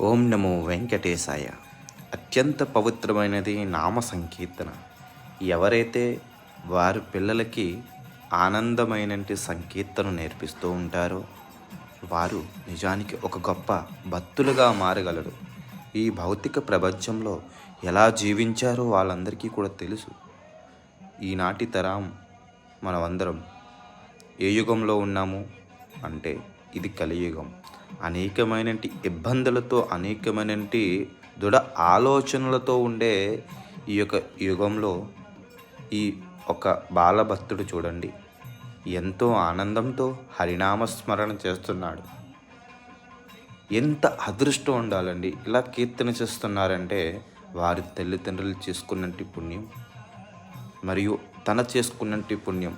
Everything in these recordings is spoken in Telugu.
ఓం నమో వెంకటేశాయ. అత్యంత పవిత్రమైనది నామ సంకీర్తన. ఎవరైతే వారి పిల్లలకి ఆనందమైనటి సంకీర్తన నేర్పిస్తూ ఉంటారో వారు నిజానికి ఒక గొప్ప భక్తులుగా మారగలరు. ఈ భౌతిక ప్రపంచంలో ఎలా జీవించారో వాళ్ళందరికీ కూడా తెలుసు. ఈనాటి తరం మనమందరం ఏ యుగంలో ఉన్నాము అంటే ఇది కలియుగం. అనేకమైనటి ఇబ్బందులతో, అనేకమైనటి దృఢ ఆలోచనలతో ఉండే ఈ యొక్క యుగంలో ఈ ఒక బాలభక్తుడు చూడండి ఎంతో ఆనందంతో హరినామస్మరణ చేస్తున్నాడు. ఎంత అదృష్టం ఉండాలండి ఇలా కీర్తన చేస్తున్నారంటే వారి తల్లిదండ్రులు చేసుకున్నట్టు పుణ్యం మరియు తన చేసుకున్నట్టు పుణ్యం.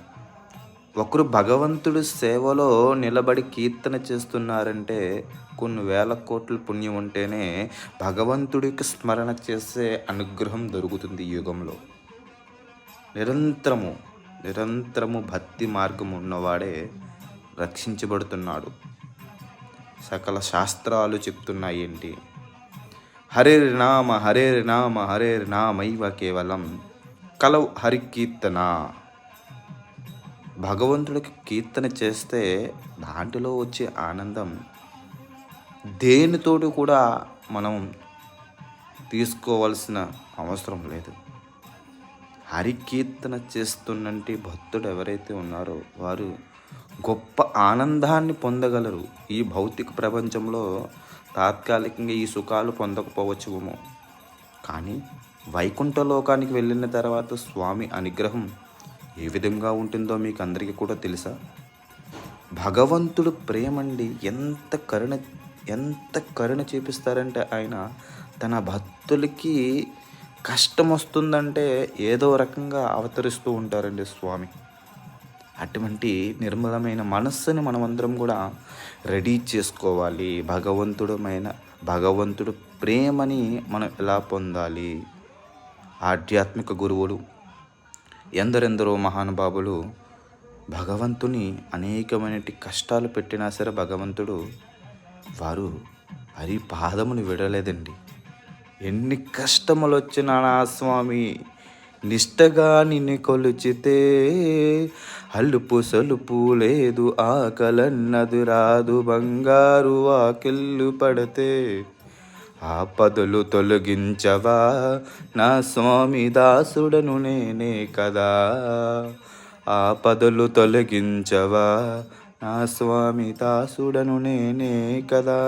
ఒకరు భగవంతుడి సేవలో నిలబడి కీర్తన చేస్తున్నారంటే కొన్ని వేల కోట్ల పుణ్యం ఉంటేనే భగవంతుడికి స్మరణ చేసే అనుగ్రహం దొరుకుతుంది ఈ యుగంలో. నిరంతరము భక్తి మార్గం ఉన్నవాడే రక్షించబడుతున్నాడు. సకల శాస్త్రాలు చెప్తున్నాయి ఏంటి? హరేర్నామ హరేర్నామ హరేర్నామైవ కేవలం కలవు హరికీర్తన. భగవంతుడికి కీర్తన చేస్తే దాంట్లో వచ్చే ఆనందం దేనితోటి కూడా మనం తీసుకోవాల్సిన అవసరం లేదు. హరికీర్తన చేస్తున్నట్టు భక్తుడు ఎవరైతే ఉన్నారో వారు గొప్ప ఆనందాన్ని పొందగలరు. ఈ భౌతిక ప్రపంచంలో తాత్కాలికంగా ఈ సుఖాలు పొందకపోవచ్చుమో, కానీ వైకుంఠ లోకానికి వెళ్ళిన తర్వాత స్వామి అనుగ్రహం ఏ విధంగా ఉంటుందో మీకు అందరికీ కూడా తెలుసా? భగవంతుడు ప్రేమండి ఎంత కరుణ చూపిస్తారంటే ఆయన తన భక్తులకి కష్టం వస్తుందంటే ఏదో రకంగా అవతరిస్తూ ఉంటారండి స్వామి. అటువంటి నిర్మలమైన మనస్సుని మనమందరం కూడా రెడీ చేసుకోవాలి. భగవంతుడు ప్రేమని మనం ఎలా పొందాలి? ఆధ్యాత్మిక గురువులు ఎందరెందరో మహానుభావులు భగవంతుని అనేకమైన కష్టాలు పెట్టినా సరే భగవంతుడు వారు హరి పాదముని విడలేదండి. ఎన్ని కష్టములు వచ్చినా నా స్వామి నిష్టగా నిన్ను కొలిచితే అలుపు సలుపు లేదు, ఆకలన్నది రాదు, బంగారు వాకిళ్ళు పడితే ఆపదలు తొలగించవా నా స్వామి, దాసుడను నేనే కదా. ఆపదలు తొలగించవా నా స్వామి, దాసుడను నేనే కదా.